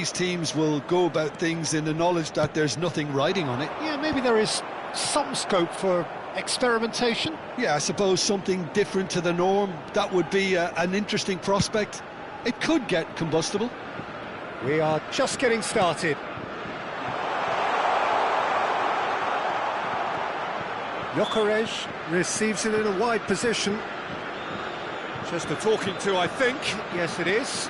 these teams will go about things in the knowledge that there's nothing riding on it. Yeah, maybe there is some scope for experimentation. Yeah, I suppose something different to the norm. That would be an interesting prospect. It could get combustible. We are just getting started. Gyökeres receives it in a wide position. Just a talking to, I think. Yes, it is.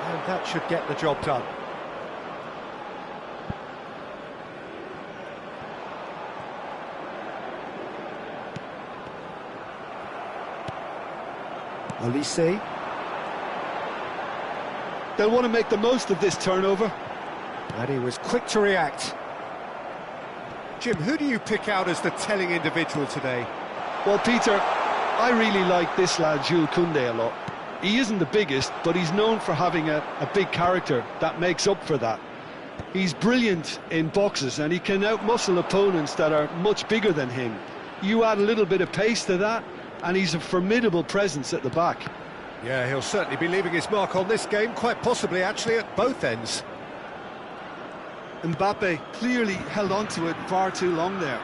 And that should get the job done. Olise. They'll want to make the most of this turnover. And he was quick to react. Jim, who do you pick out as the telling individual today? Well, Peter, I really like this lad, Jules Koundé, a lot. He isn't the biggest, but he's known for having a big character that makes up for that. He's brilliant in boxes, and he can outmuscle opponents that are much bigger than him. You add a little bit of pace to that, and he's a formidable presence at the back. Yeah, he'll certainly be leaving his mark on this game, quite possibly actually at both ends. Mbappe clearly held on to it far too long there.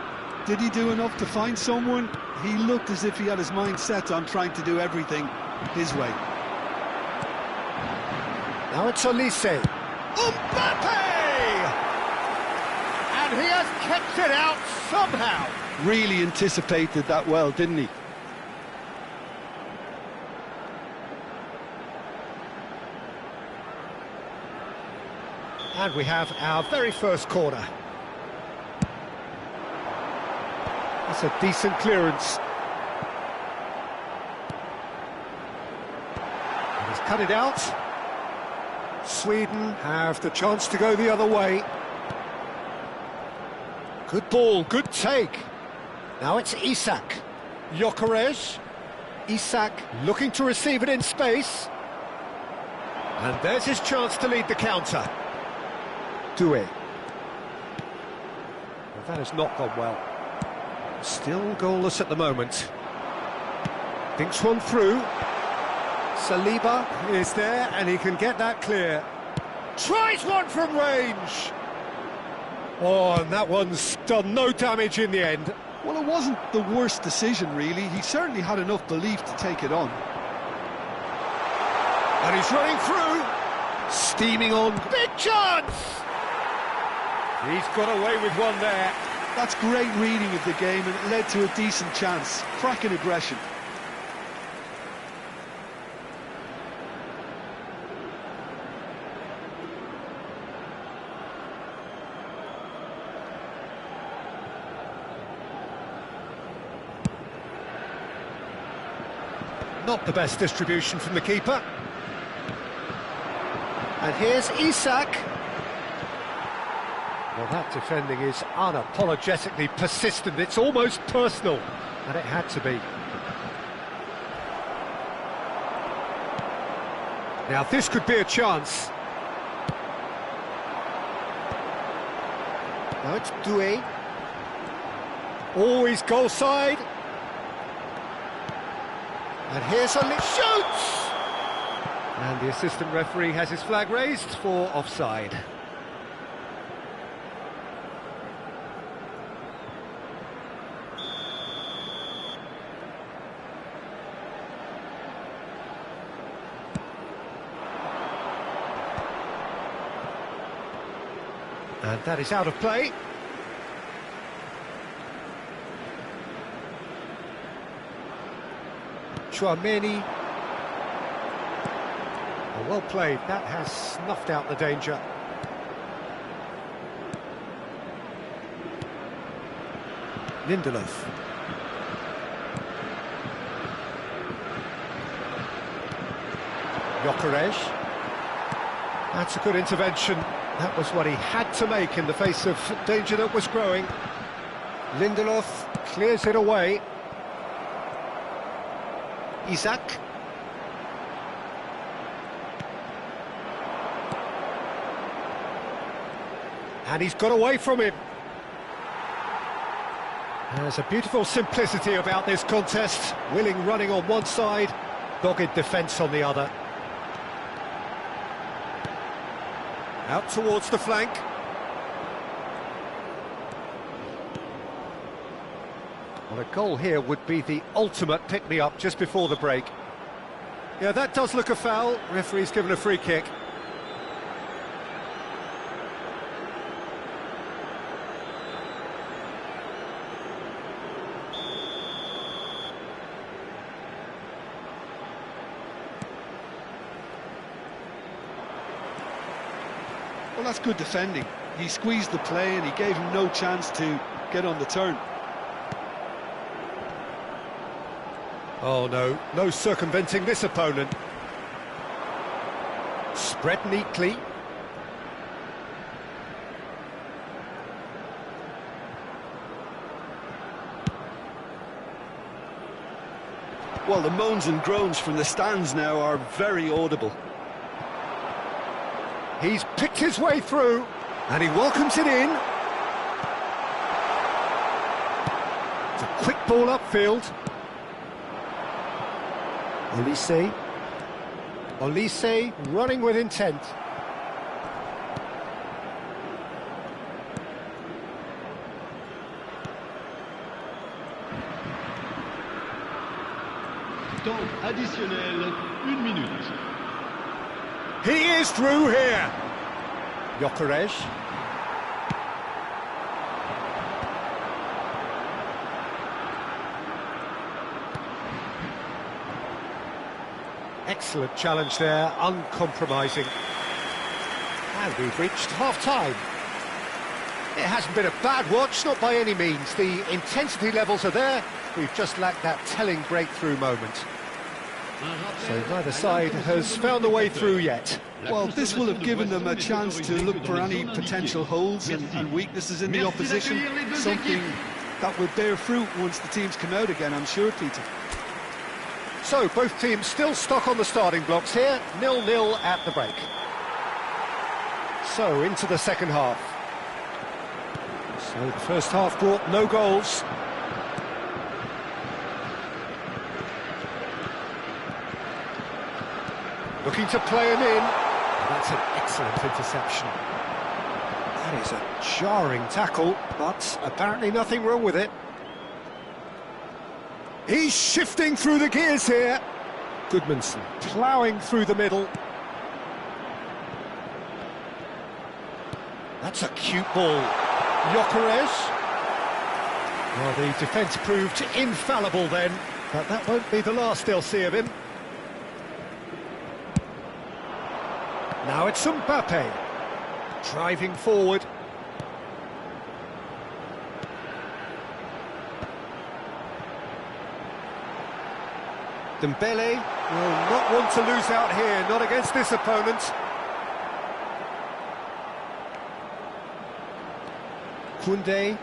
Did he do enough to find someone? He looked as if he had his mind set on trying to do everything his way. Now it's Olise. Mbappe! And he has kept it out somehow. Really anticipated that well, didn't he? And we have our very first corner. That's a decent clearance. And he's cut it out. Sweden have the chance to go the other way. Good ball, good take. Now it's Isak. Gyökeres. Isak looking to receive it in space. And there's his chance to lead the counter. Doué. Well, that has not gone well. Still goalless at the moment. Thinks one through. Saliba is there, and he can get that clear. Tries one from range. Oh, and that one's done no damage in the end. Well, it wasn't the worst decision, really. He certainly had enough belief to take it on. And he's running through. Steaming on. Big chance! He's got away with one there. That's great reading of the game, and it led to a decent chance. Cracking aggression. Not the best distribution from the keeper. And here's Isak. Well, that defending is unapologetically persistent. It's almost personal, and it had to be. Now, this could be a chance. Now it's Doué. Always goal side. And here's a shoots! And the assistant referee has his flag raised for offside. And that is out of play. Chouameni. Oh, well played. That has snuffed out the danger. Lindelof. Gyökeres. That's a good intervention. That was what he had to make in the face of danger that was growing. Lindelof clears it away. Isak. And he's got away from him. There's a beautiful simplicity about this contest. Willing running on one side, dogged defence on the other. Out towards the flank. Well, a goal here would be the ultimate pick-me-up just before the break. Yeah, that does look a foul. Referee's given a free kick. Well, that's good defending. He squeezed the play and he gave him no chance to get on the turn. Oh no, no circumventing this opponent. Spread neatly. Well, the moans and groans from the stands now are very audible. He's picked his way through, and he welcomes it in. It's a quick ball upfield. Olise running with intent. Temps additionnel, 1 minute. He is through here. Gyökeres. Excellent challenge there, uncompromising. And we've reached half-time. It hasn't been a bad watch, not by any means. The intensity levels are there. We've just lacked that telling breakthrough moment. So neither side has found a way through yet. Well, this will have given them a chance to look for any potential holes and weaknesses in the opposition. Something that will bear fruit once the teams come out again, I'm sure, Peter. So, both teams still stuck on the starting blocks here, 0-0 at the break. So, into the second half. So, the first half brought no goals. Looking to play him in. That's an excellent interception. That is a jarring tackle, but apparently nothing wrong with it. He's shifting through the gears here. Goodmanson ploughing through the middle. That's a cute ball. Gyökeres. Well, the defence proved infallible then, but that won't be the last they'll see of him. Now it's Mbappe. Driving forward. Dembele will not want to lose out here, not against this opponent. Koundé.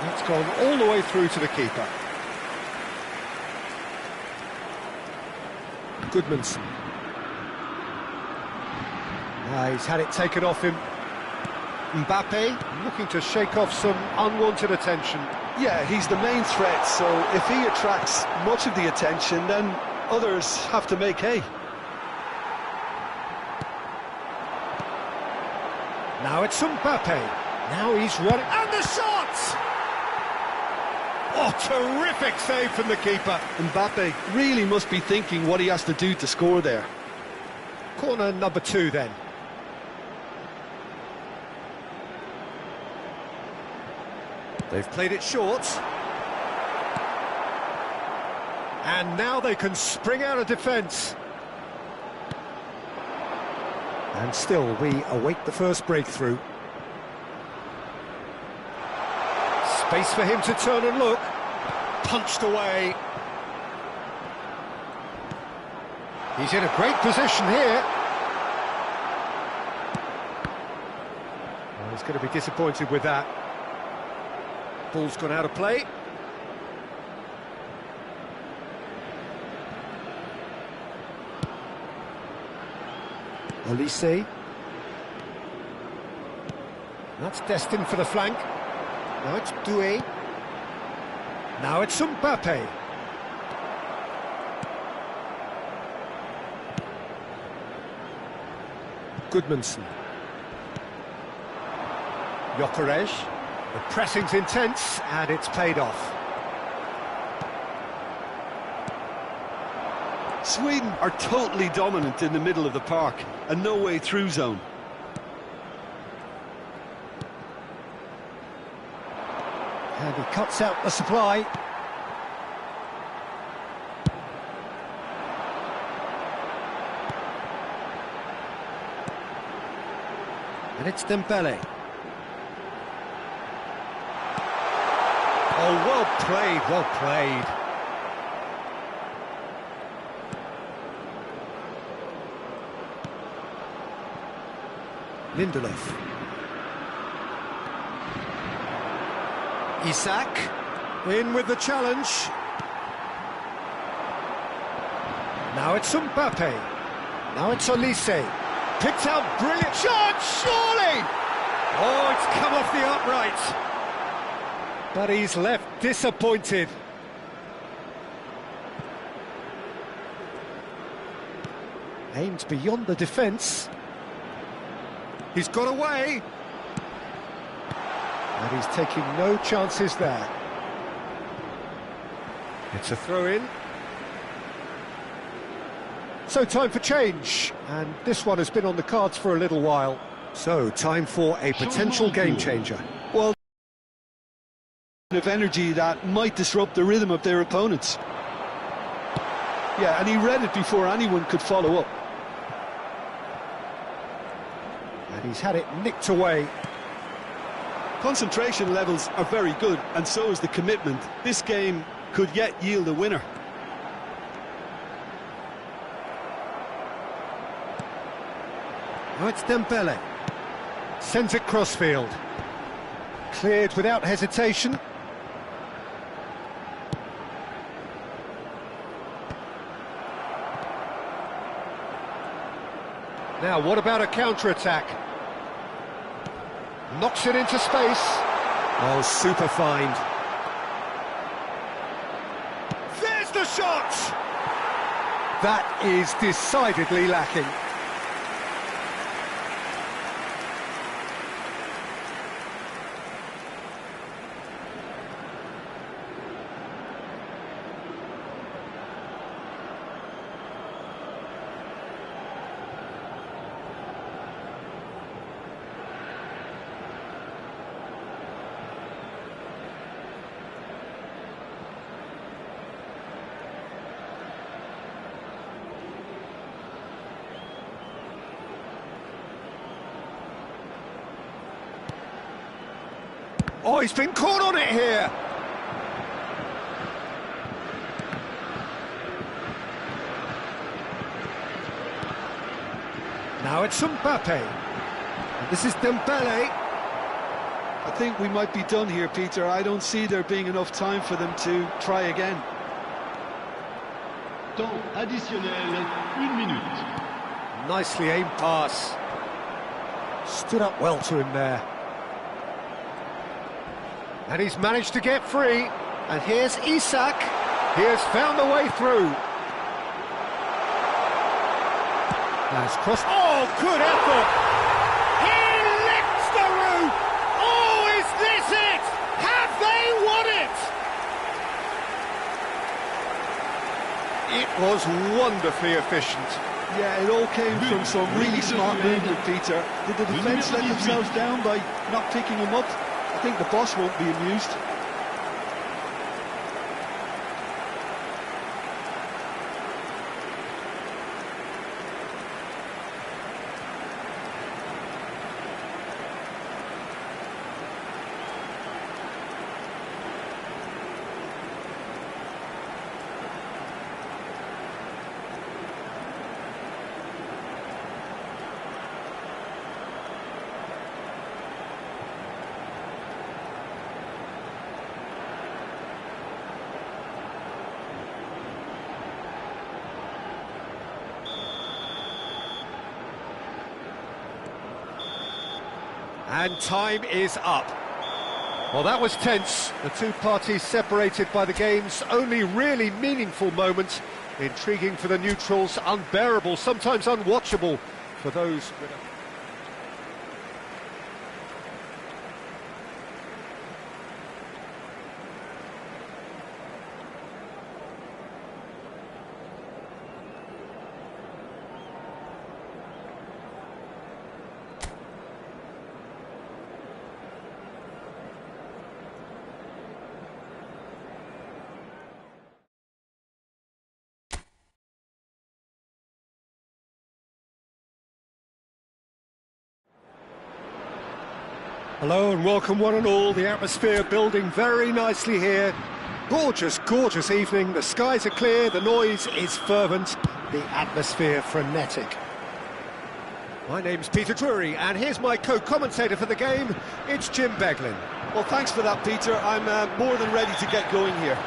That's gone all the way through to the keeper. Goodmanson. He's had it taken off him. Mbappe looking to shake off some unwanted attention. Yeah, he's the main threat, so if he attracts much of the attention, then others have to make hay. Now it's Mbappe. Now he's running. And the shot! Oh, terrific save from the keeper. Mbappe really must be thinking what he has to do to score there. Corner number 2 then. They've played it short. And now they can spring out of defence. And still we await the first breakthrough. Space for him to turn and look. Punched away. He's in a great position here. Well, he's going to be disappointed with that. Ball's gone out of play. Olise. That's destined for the flank. Now it's Doué. Now it's Mbappe. Goodmanson. Gyökeres. The pressing's intense, and it's paid off. Sweden are totally dominant in the middle of the park, and no way through zone. And he cuts out the supply. And it's Dembele. Oh, well played, well played. Lindelof. Isak. In with the challenge. Now it's Mbappe. Now it's Olise. Picked out, brilliant shot, surely! Oh, it's come off the upright. But he's left disappointed. Aimed beyond the defence. He's got away. And he's taking no chances there. It's a throw-in. So time for change, and this one has been on the cards for a little while. So time for a potential game changer. Well, of energy that might disrupt the rhythm of their opponents. Yeah, and he read it before anyone could follow up. And he's had it nicked away. Concentration levels are very good, and so is the commitment. This game could yet yield a winner. Now it's Dembele. Sends it crossfield. Cleared without hesitation. Now, what about a counter-attack? Knocks it into space. Oh, super find. There's the shot! That is decidedly lacking. Oh, he's been caught on it here. Now it's Mbappe. And this is Dembele. I think we might be done here, Peter. I don't see there being enough time for them to try again. Temps additionnel, 1 minute. Nicely aimed pass. Stood up well to him there. And he's managed to get free. And here's Isak. He has found a way through. Nice cross. Oh, good effort! He licks the roof! Oh, is this it? Have they won it? It was wonderfully efficient. Yeah, it all came from some really smart movement, Peter. Did the defence let themselves down by not picking him up? I think the boss won't be amused. And time is up. Well, that was tense. The two parties separated by the game's only really meaningful moment. Intriguing for the neutrals, unbearable, sometimes unwatchable for those with a... Hello and welcome one and all. The atmosphere building very nicely here. Gorgeous, gorgeous evening. The skies are clear, the noise is fervent, the atmosphere frenetic. My name's Peter Drury and here's my co-commentator for the game. It's Jim Beglin. Well, thanks for that, Peter. I'm more than ready to get going here.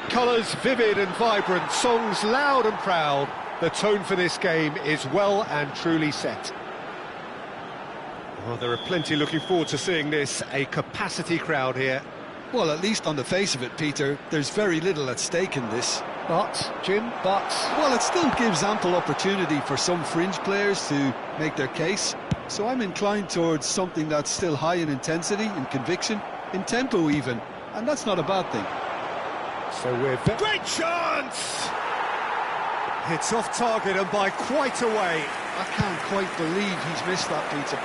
Colours vivid and vibrant, songs loud and proud. The tone for this game is well and truly set. Well, there are plenty looking forward to seeing this, a capacity crowd here. Well, at least on the face of it, Peter, there's very little at stake in this. But, Jim, well, it still gives ample opportunity for some fringe players to make their case. So I'm inclined towards something that's still high in intensity, in conviction, in tempo even. And that's not a bad thing. So we're... Great chance! It's off target and by quite a way. I can't quite believe he's missed that, Peter.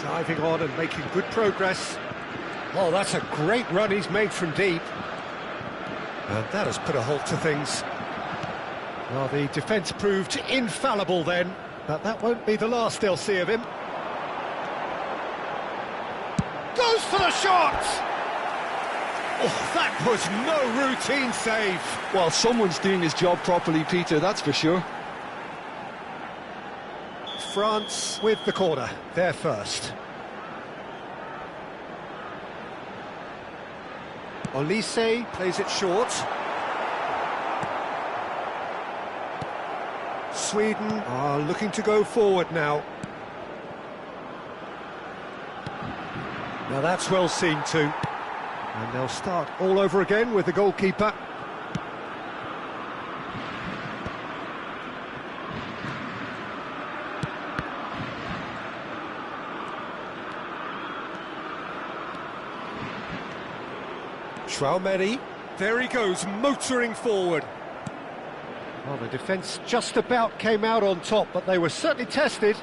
Driving on and making good progress. Oh, that's a great run he's made from deep. And that has put a halt to things. Well, the defence proved infallible then, but that won't be the last they'll see of him. Goes for the shot! Oh, that was no routine save. Well, someone's doing his job properly, Peter, that's for sure. France with the corner, they're first. Olise plays it short. Sweden are looking to go forward now. Now that's well seen too. And they'll start all over again with the goalkeeper. Traumeri, there he goes, motoring forward. Well, the defence just about came out on top, but they were certainly tested.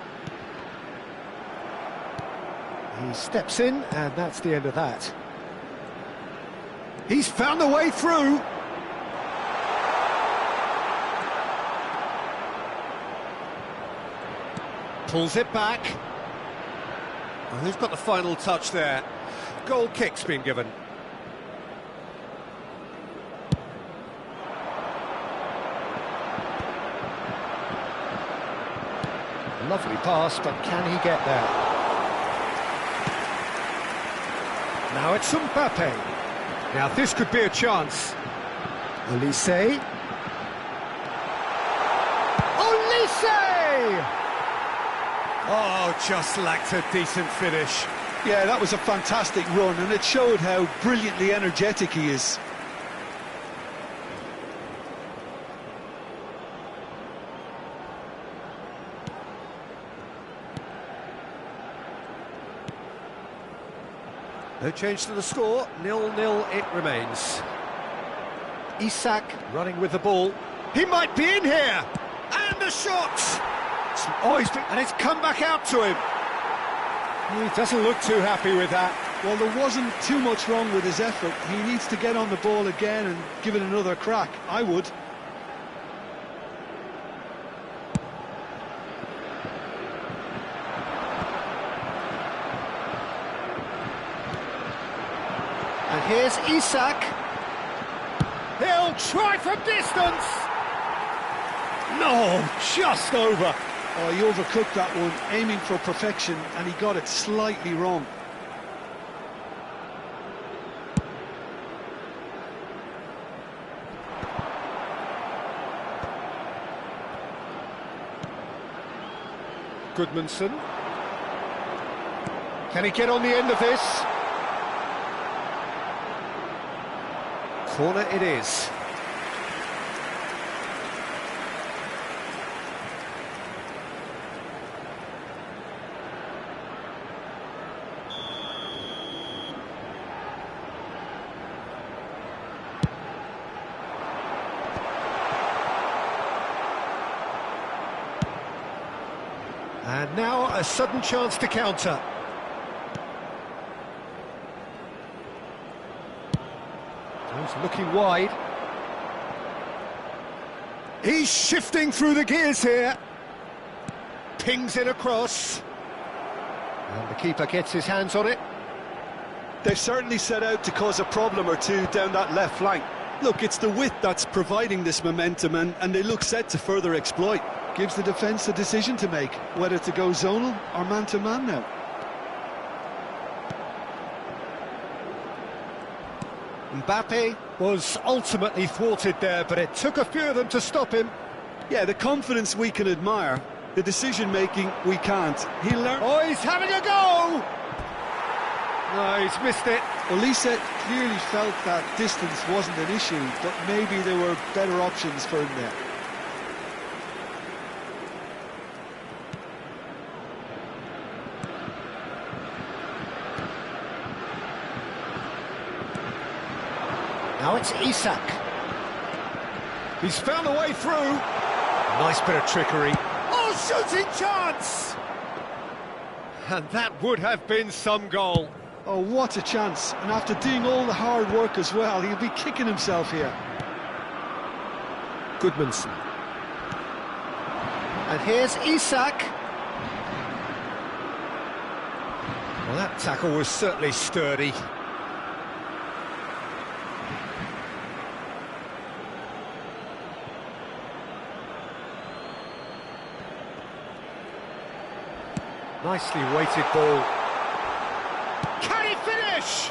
He steps in, and that's the end of that. He's found a way through. Pulls it back. Well, who's got the final touch there? Goal kick's been given. Lovely pass, but can he get there? Now it's Mbappe. Now this could be a chance. Olise. Olise! Oh, just lacked a decent finish. Yeah, that was a fantastic run, and it showed how brilliantly energetic he is. No change to the score, 0-0 it remains. Isak running with the ball. He might be in here! And a shot! Oh, and it's come back out to him. He doesn't look too happy with that. Well, there wasn't too much wrong with his effort. He needs to get on the ball again and give it another crack. I would. And here's Isak. He'll try from distance. No, just over. Oh, he overcooked that one, aiming for perfection, and he got it slightly wrong. Goodmanson. Can he get on the end of this? Corner it is. And now a sudden chance to counter. He's looking wide. He's shifting through the gears here. Pings it across. And the keeper gets his hands on it. They've certainly set out to cause a problem or two down that left flank. Look, it's the width that's providing this momentum, and they look set to further exploit. Gives the defence a decision to make, whether to go zonal or man-to-man now. Mbappe was ultimately thwarted there, but it took a few of them to stop him. Yeah, the confidence we can admire, the decision-making we can't. He learned... Oh, he's having a go! No, he's missed it. Well, Lisa clearly felt that distance wasn't an issue, but maybe there were better options for him there. Now it's Isak. He's found a way through. Nice bit of trickery. Oh, shooting chance! And that would have been some goal. Oh, what a chance. And after doing all the hard work as well, he'll be kicking himself here. Goodmanson. And here's Isak. Well, that tackle was certainly sturdy. Nicely weighted ball. Can he finish?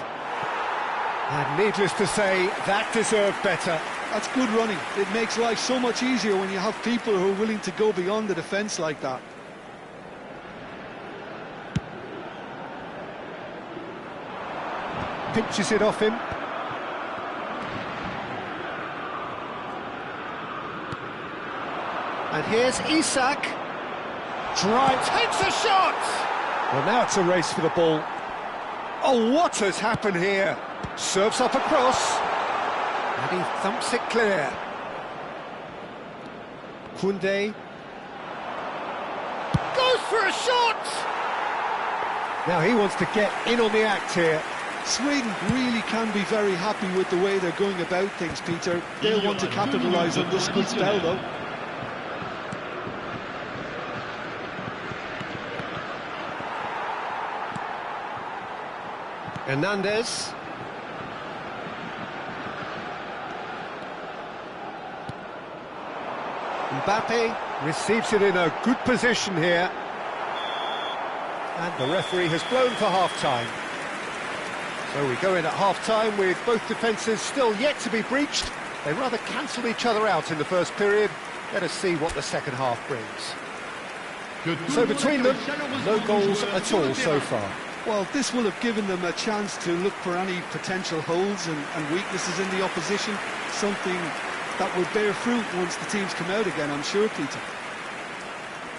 And needless to say, that deserved better. That's good running. It makes life so much easier when you have people who are willing to go beyond the defence like that. Pinches it off him. And here's Isak. Drive, takes a shot! Well, now it's a race for the ball. Oh, what has happened here? Serves up across. And he thumps it clear. Koundé. Goes for a shot! Now he wants to get in on the act here. Sweden really can be very happy with the way they're going about things, Peter. They'll want to capitalise on this good spell, though. Hernandez. Mbappe receives it in a good position here. And the referee has blown for half-time. So we go in at half-time with both defences still yet to be breached. They rather cancelled each other out in the first period. Let us see what the second half brings. So between them, no goals at all so far. Well, this will have given them a chance to look for any potential holes and weaknesses in the opposition, something that will bear fruit once the teams come out again, I'm sure, Peter.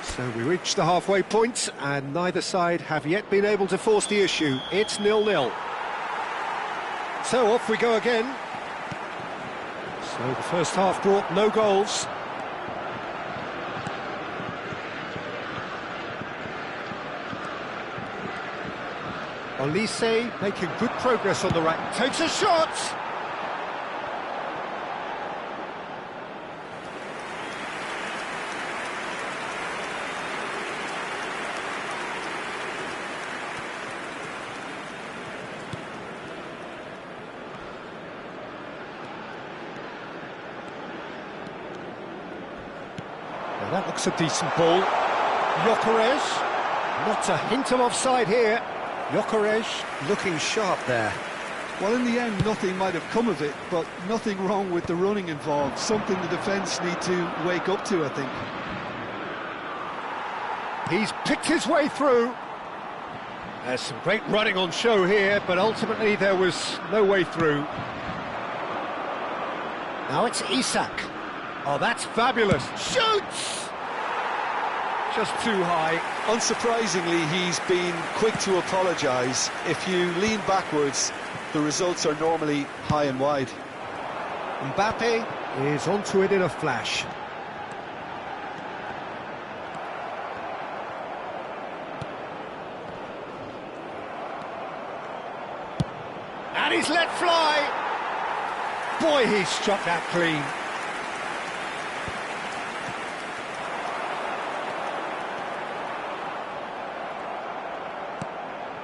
So we reach the halfway point, and neither side have yet been able to force the issue. It's 0-0. So off we go again. So the first half brought no goals. Olise making good progress on the right. Takes a shot! Now that looks a decent ball. Gyökeres, not a hint of offside here. Gyökeres looking sharp there. Well, in the end, nothing might have come of it, but nothing wrong with the running involved. Something the defence need to wake up to, I think. He's picked his way through. There's some great running on show here, but ultimately there was no way through. Now it's Isak. Oh, that's fabulous. Shoots! Just too high. Unsurprisingly, he's been quick to apologise. If you lean backwards, the results are normally high and wide. Mbappe is onto it in a flash. And he's let fly. Boy, he struck that clean.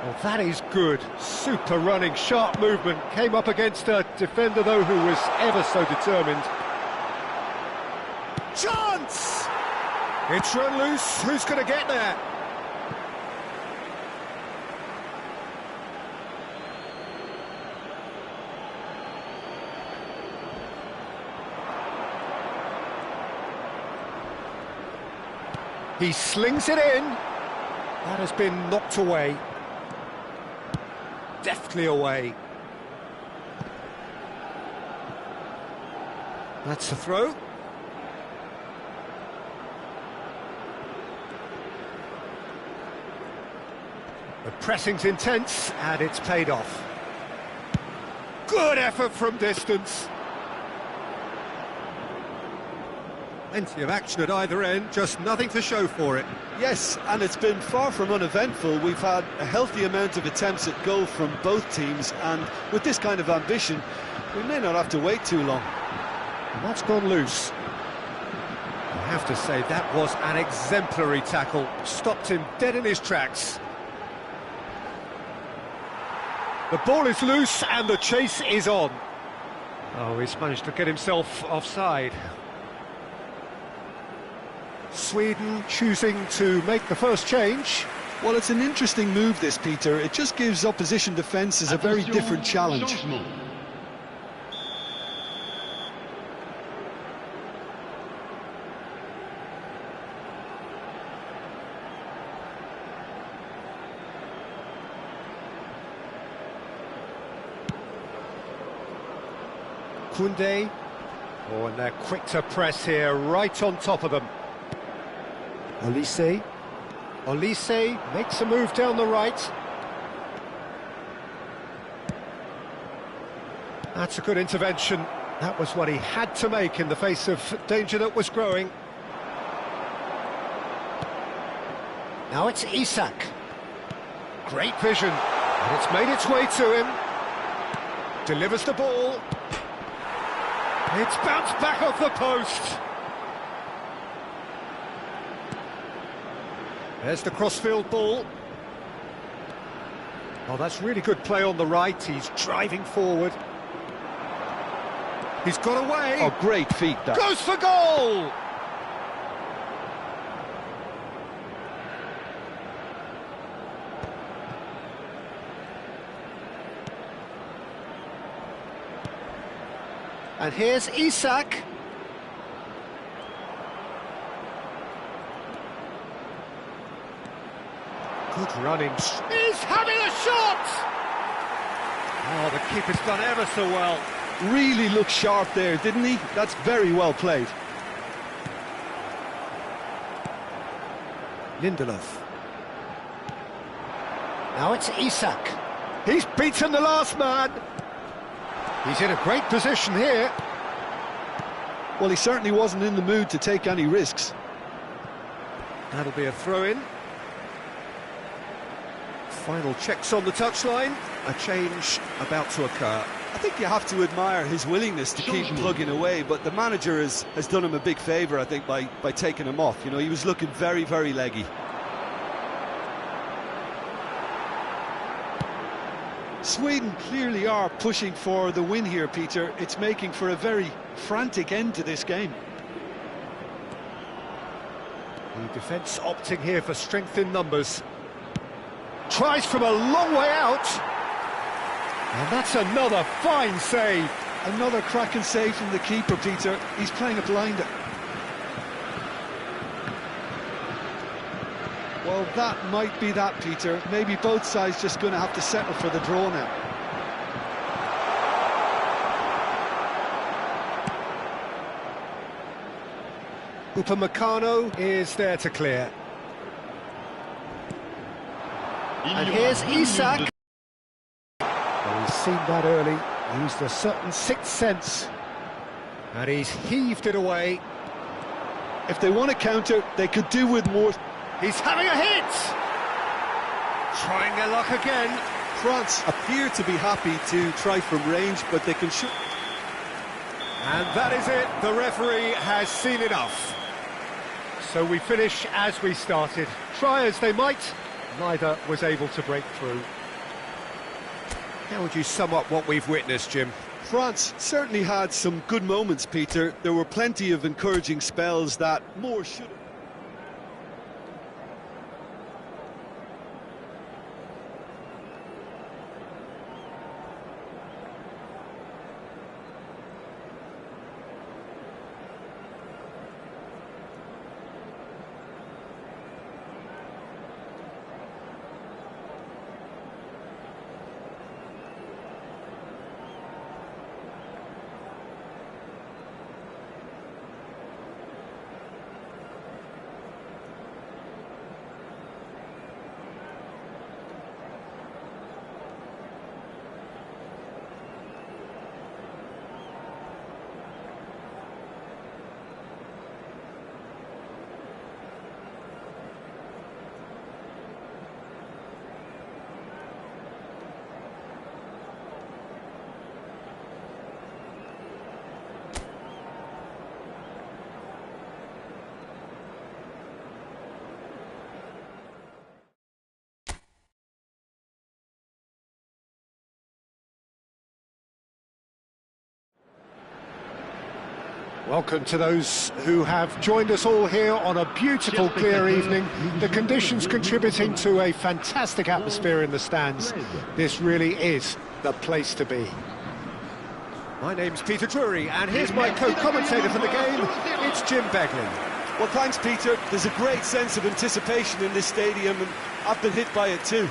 Well, that is good. Super running, sharp movement. Came up against a defender, though, who was ever so determined. Chance! It's run loose. Who's going to get there? He slings it in. That has been knocked away. Deftly away. That's the throw. The pressing's intense, and it's paid off. Good effort from distance. Plenty of action at either end, just nothing to show for it. Yes, and it's been far from uneventful. We've had a healthy amount of attempts at goal from both teams, and with this kind of ambition, we may not have to wait too long. And that's gone loose. I have to say, that was an exemplary tackle. Stopped him dead in his tracks. The ball is loose and the chase is on. Oh, he's managed to get himself offside. Sweden choosing to make the first change. Well, it's an interesting move, this, Peter. It just gives opposition defences a very different challenge. Changement. Koundé. Oh, and they're quick to press here, right on top of them. Olise. Olise makes a move down the right. That's a good intervention. That was what he had to make in the face of danger that was growing. Now it's Isak. Great vision. And it's made its way to him. Delivers the ball. It's bounced back off the post. There's the crossfield ball. Oh, that's really good play on the right. He's driving forward. He's got away. Oh, great feet, that. Goes for goal! And here's Isak. Good running. He's having a shot! Oh, the keeper's done ever so well. Really looked sharp there, didn't he? That's very well played. Lindelof. Now it's Isak. He's beaten the last man. He's in a great position here. Well, he certainly wasn't in the mood to take any risks. That'll be a throw-in. Final checks on the touchline. A change about to occur. I think you have to admire his willingness to keep plugging away, but the manager has done him a big favour, I think, by taking him off. You know, he was looking very, very leggy. Sweden clearly are pushing for the win here, Peter. It's making for a very frantic end to this game. The defence opting here for strength in numbers. Tries from a long way out. And that's another fine save. Another cracking save from the keeper, Peter. He's playing a blinder. Well, that might be that, Peter. Maybe both sides just going to have to settle for the draw now. Upamecano is there to clear. And here's Isak. Well, he's seen that early, used a certain sixth sense, and he's heaved it away. If they want to counter, they could do with more. He's having a hit! Trying their luck again. France appear to be happy to try from range, but they can shoot. And that is it, the referee has seen enough. So we finish as we started. Try as they might, neither was able to break through. How would you sum up what we've witnessed, Jim? France certainly had some good moments, Peter. There were plenty of encouraging spells that more should have. Welcome to those who have joined us all here on a beautiful, clear evening. The conditions contributing to a fantastic atmosphere in the stands. This really is the place to be. My name's Peter Drury, and here's my co-commentator for the game. It's Jim Beglin. Well, thanks, Peter. There's a great sense of anticipation in this stadium, and I've been hit by it too.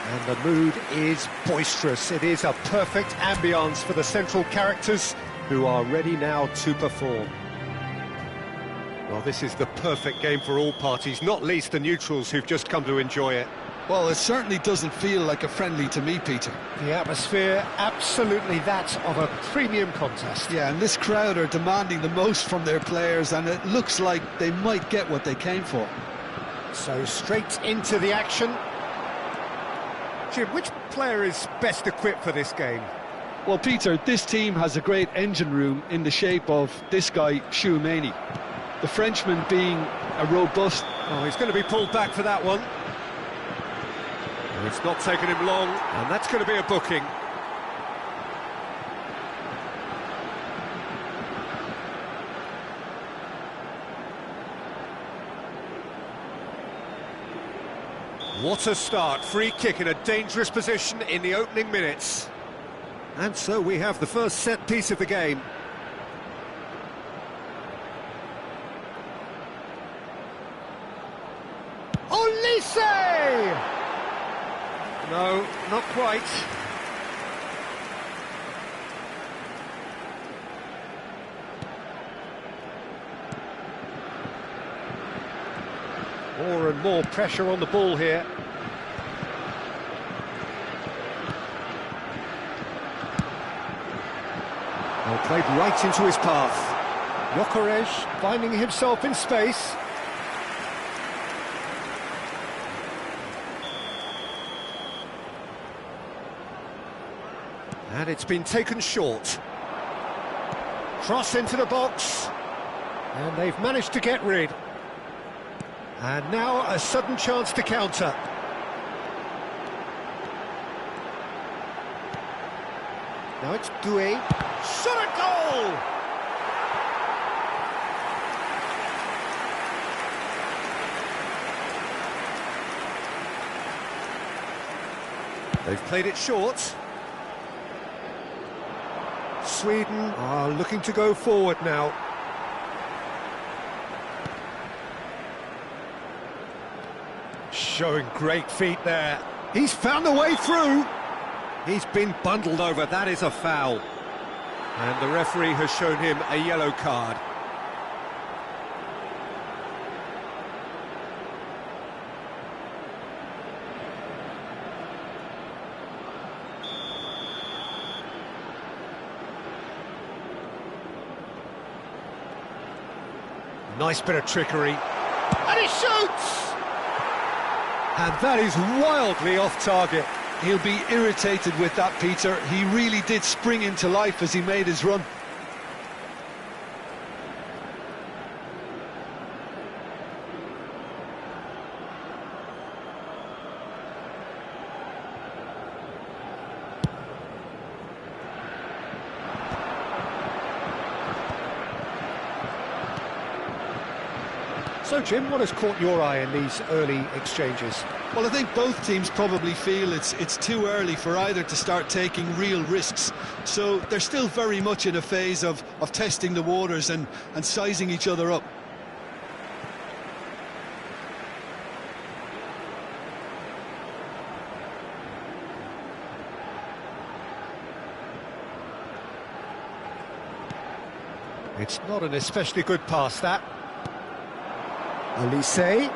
And the mood is boisterous. It is a perfect ambience for the central characters who are ready now to perform. Well, this is the perfect game for all parties, not least the neutrals who've just come to enjoy it. Well, it certainly doesn't feel like a friendly to me, Peter. The atmosphere, absolutely that of a premium contest. Yeah, and this crowd are demanding the most from their players, and it looks like they might get what they came for. So straight into the action. Jim, which player is best equipped for this game? Well, Peter, this team has a great engine room in the shape of this guy, Tchouaméni. The Frenchman being a robust... Oh, he's going to be pulled back for that one. It's not taken him long, and that's going to be a booking. What a start, free kick in a dangerous position in the opening minutes. And so we have the first set piece of the game. Olise! No, not quite. More and more pressure on the ball here. Well, played right into his path. Gyökeres finding himself in space. And it's been taken short. Cross into the box. And they've managed to get rid. And now a sudden chance to counter. Now it's Doué. Shot a goal! They've played it short. Sweden are looking to go forward now. showing great feet there. He's found the way through. He's been bundled over. That is a foul. And the referee has shown him a yellow card. Nice bit of trickery. And he shoots! And that is wildly off target. He'll be irritated with that, Peter. He really did spring into life as he made his run. So, Jim, what has caught your eye in these early exchanges? Well, I think both teams probably feel it's too early for either to start taking real risks. So they're still very much in a phase of testing the waters and sizing each other up. It's not an especially good pass, that. Olise,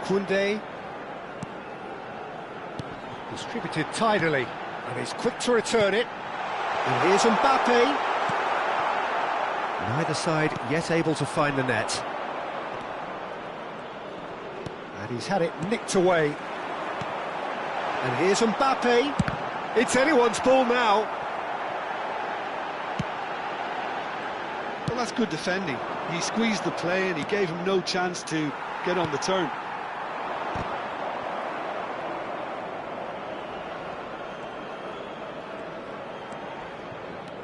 Koundé, distributed tidily, and he's quick to return it. And here's Mbappe. Neither side yet able to find the net. And he's had it nicked away. And here's Mbappe. It's anyone's ball now. Well, that's good defending. He squeezed the play and he gave him no chance to get on the turn.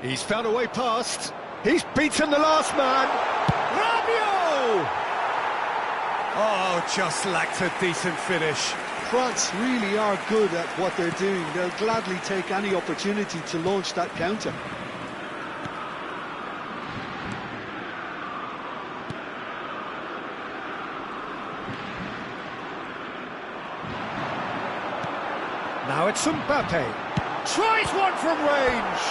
He's found a way past. He's beaten the last man. Rabiot! Oh, just lacked a decent finish. France really are good at what they're doing. They'll gladly take any opportunity to launch that counter. Now it's Mbappe. Tries one from range.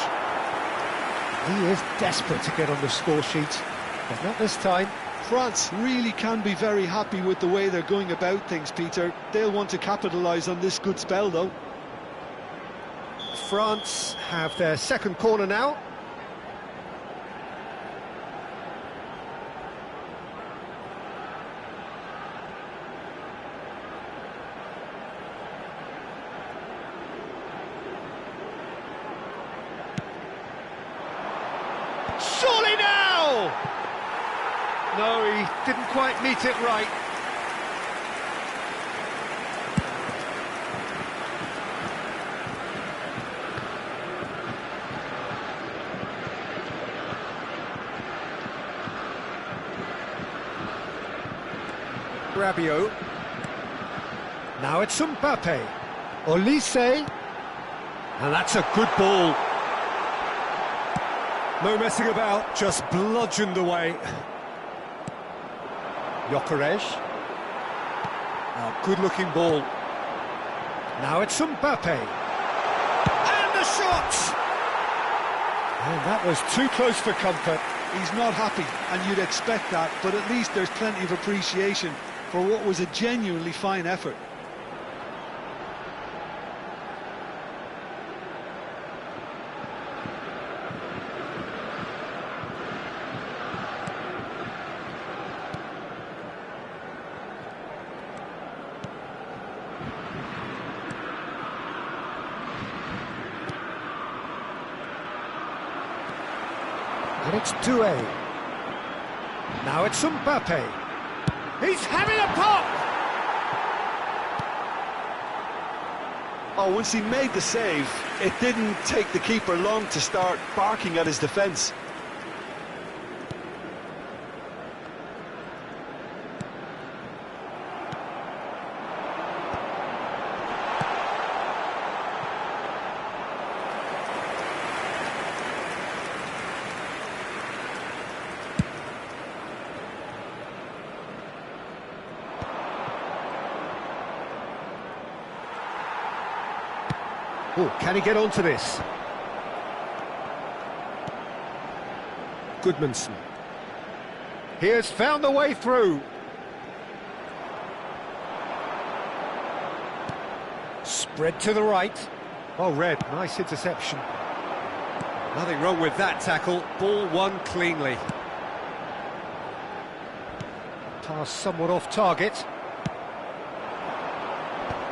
He is desperate to get on the score sheet, but not this time. France really can be very happy with the way they're going about things, Peter. They'll want to capitalise on this good spell, though. France have their second corner now. Surely now! No, he didn't quite meet it right. Rabiot. Now it's Mbappe. Olise. And that's a good ball. No messing about, just bludgeoned away. Gyökeres. Oh, good-looking ball. Now it's Mbappe. And the shot! And that was too close for comfort. He's not happy, and you'd expect that, but at least there's plenty of appreciation for what was a genuinely fine effort. And it's Doué. Now it's Mbappe. He's having a pop! Oh, once he made the save, it didn't take the keeper long to start barking at his defence. Oh, can he get onto this? Goodmanson. He has found the way through. Spread to the right. Oh, Red, nice interception. Nothing wrong with that tackle. Ball won cleanly. Pass somewhat off target.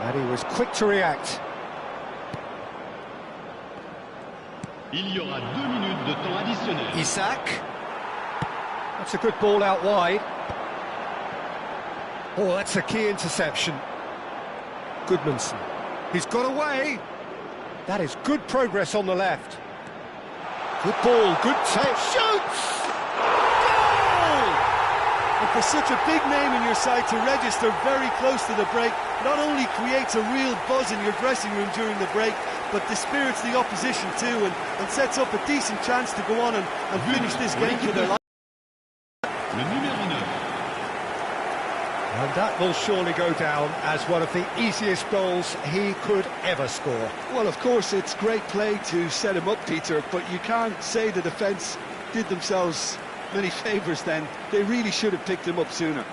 And he was quick to react. Il y aura 2 minutes de temps additionnel. Isaac. That's a good ball out wide. Oh, that's a key interception. Goodmanson. He's got away. That is good progress on the left. Good ball, good take. Shoots! Goal! And for such a big name in your side to register very close to the break, not only creates a real buzz in your dressing room during the break, but dispirits the opposition too, and sets up a decent chance to go on and finish this game for their life. Le numéro 9. And that will surely go down as one of the easiest goals he could ever score. Well, of course, it's great play to set him up, Peter, but you can't say the defence did themselves many favours then. They really should have picked him up sooner.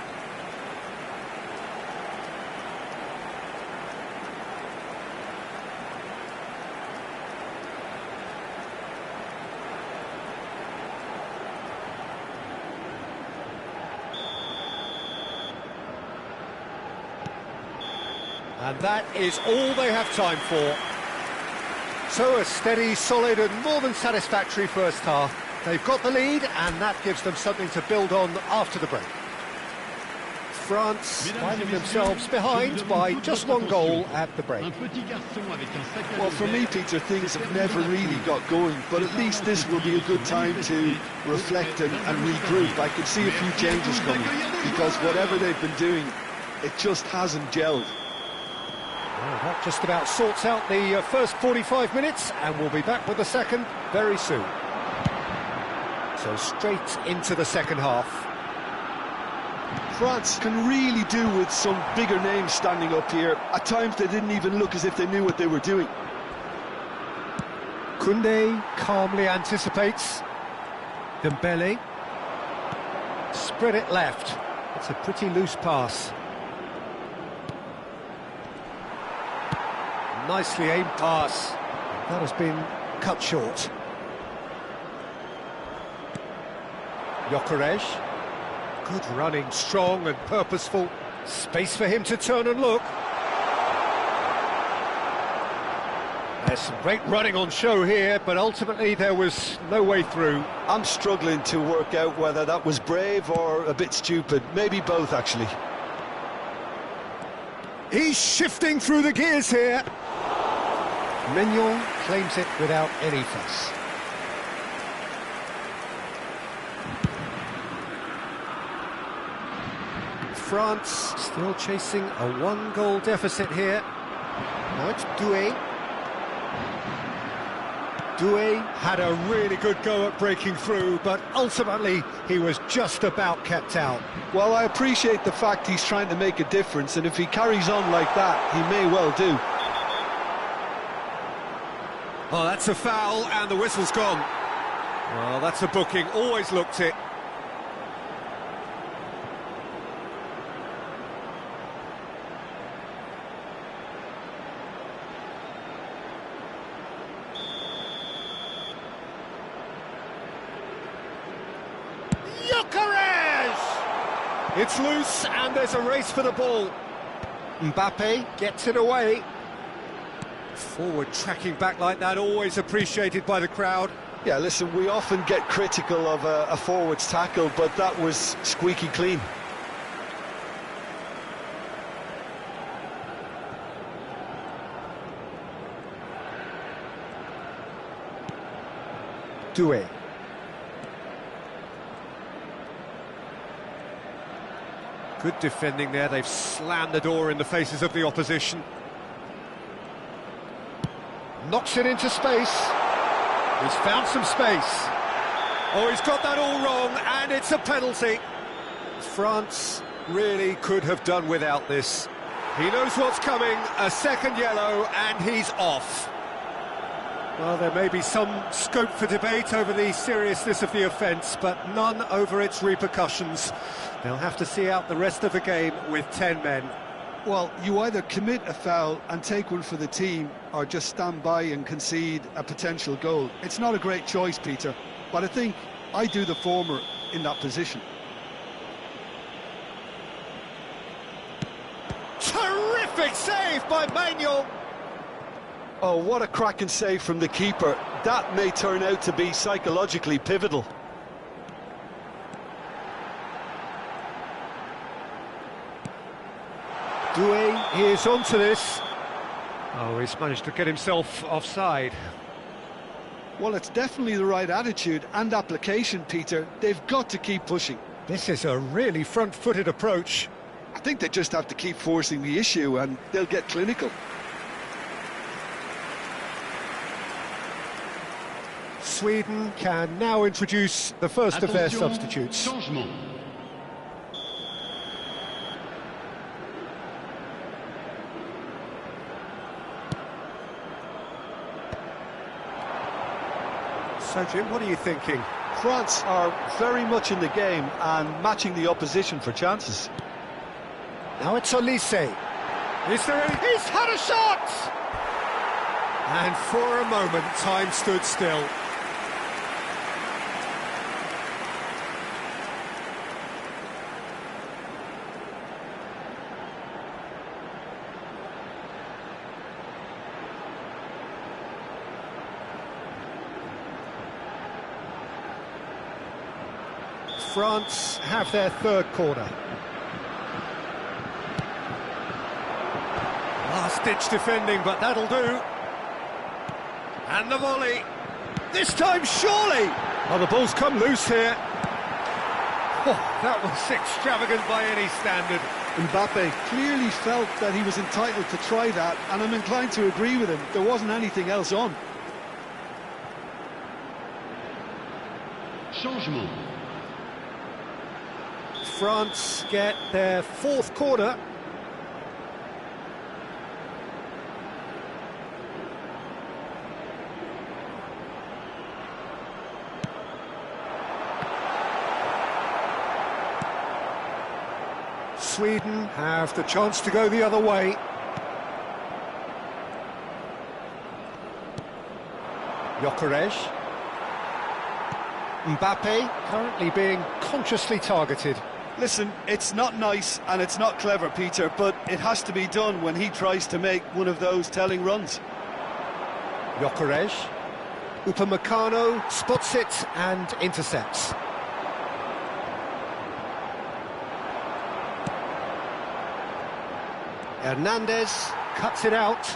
And that is all they have time for. So a steady, solid and more than satisfactory first half. They've got the lead and that gives them something to build on after the break. France finding themselves behind by just one goal at the break. Well, for me, Peter, things have never really got going, but at least this will be a good time to reflect and regroup. I can see a few changes coming, because whatever they've been doing, it just hasn't gelled. Well, that just about sorts out the first 45 minutes, and we'll be back with the second very soon. So straight into the second half. France can really do with some bigger names standing up here. At times they didn't even look as if they knew what they were doing. Koundé calmly anticipates. Dembele. Spread it left. It's a pretty loose pass. Nicely aimed pass. That has been cut short. Gyökeres. Good running, strong and purposeful. Space for him to turn and look. There's some great running on show here, but ultimately there was no way through. I'm struggling to work out whether that was brave or a bit stupid. Maybe both, actually. He's shifting through the gears here. Mignon claims it without any fuss. France still chasing a one-goal deficit here. Now it's Doué. Doué had a really good go at breaking through, but ultimately he was just about kept out. Well, I appreciate the fact he's trying to make a difference, and if he carries on like that, he may well do. Oh, that's a foul, and the whistle's gone. Well, that's a booking, always looked it. Gyökeres! It's loose, and there's a race for the ball. Mbappe gets it away. Forward tracking back like that, always appreciated by the crowd. Yeah, listen, we often get critical of a forward's tackle, but that was squeaky clean. Doué. Good defending there, they've slammed the door in the faces of the opposition. Knocks it into space. He's found some space. Oh, he's got that all wrong, and it's a penalty. France really could have done without this. He knows what's coming, a second yellow, and he's off. Well, there may be some scope for debate over the seriousness of the offence, but none over its repercussions. They'll have to see out the rest of the game with 10 men. Well, you either commit a foul and take one for the team, or just stand by and concede a potential goal. It's not a great choice, Peter, but I think I do the former in that position. Terrific save by Manuel! Oh, what a cracking save from the keeper. That may turn out to be psychologically pivotal. Doué is onto this. Oh, he's managed to get himself offside. Well, it's definitely the right attitude and application, Peter. They've got to keep pushing. This is a really front-footed approach. I think they just have to keep forcing the issue and they'll get clinical. Sweden can now introduce the first of their substitutes. Changement. So, Jim, what are you thinking? France are very much in the game and matching the opposition for chances. Now it's Olise. Is there any... He's had a shot! And for a moment, time stood still. France have their third corner. Last-ditch defending, but that'll do. And the volley. This time, surely! Oh, the ball's come loose here. Oh, that was extravagant by any standard. Mbappe clearly felt that he was entitled to try that, and I'm inclined to agree with him. There wasn't anything else on. Changement. France get their fourth corner. Sweden have the chance to go the other way. Gyökeres. Mbappe currently being consciously targeted. Listen, it's not nice and it's not clever, Peter, but it has to be done when he tries to make one of those telling runs. Gyökeres. Upamecano spots it and intercepts. Hernandez cuts it out.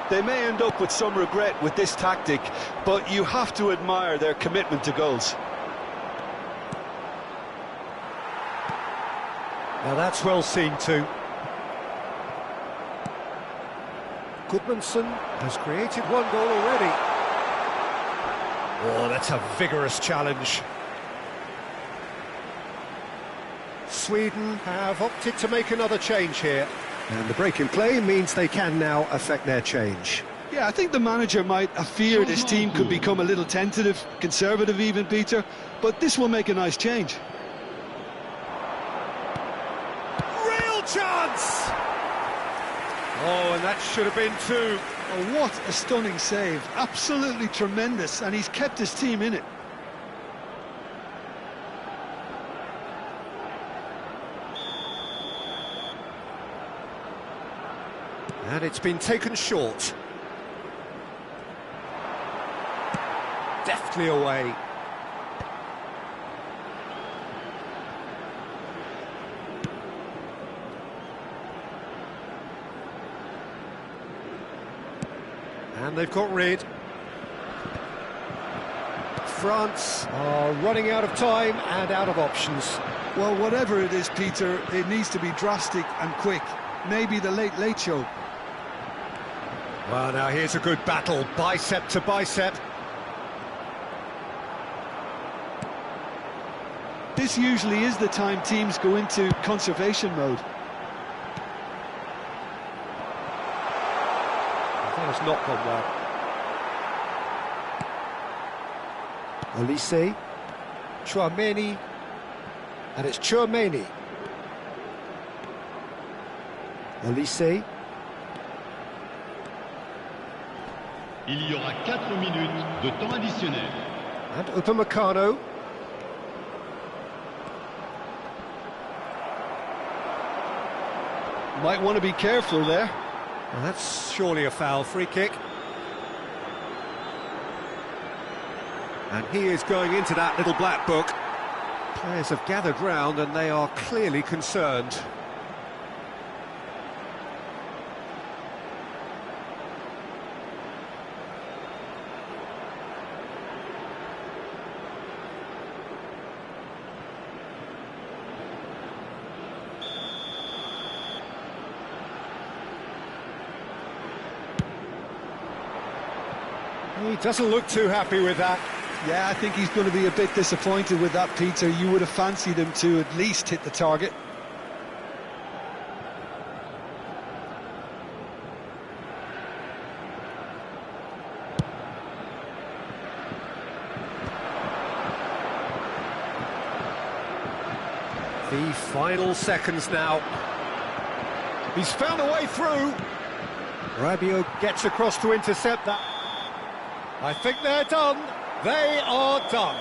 They may end up with some regret with this tactic, but you have to admire their commitment to goals. Now that's well seen too. Goodmanson has created one goal already. Oh, that's a vigorous challenge. Sweden have opted to make another change here. And the break in play means they can now affect their change. Yeah, I think the manager might have feared his team could become a little tentative, conservative even, Peter, but this will make a nice change. Real chance! Oh, and that should have been two. Oh, what a stunning save. Absolutely tremendous, and he's kept his team in it. And it's been taken short. Deftly away. And they've got rid. France are running out of time and out of options. Well, whatever it is, Peter, it needs to be drastic and quick. Maybe the late show. Well, now here's a good battle, bicep to bicep. This usually is the time teams go into conservation mode. That has not gone well. Olise, Chouameni, and it's Chouameni. Olise. Il y aura 4 minutes de temps additionnel. And Upamecano. Might want to be careful there. Well, that's surely a foul. Free kick. And he is going into that little black book. Players have gathered round and they are clearly concerned. He doesn't look too happy with that. Yeah, I think he's going to be a bit disappointed with that, Peter. You would have fancied him to at least hit the target. The final seconds now. He's found a way through. Rabiot gets across to intercept that. I think they're done. They are done.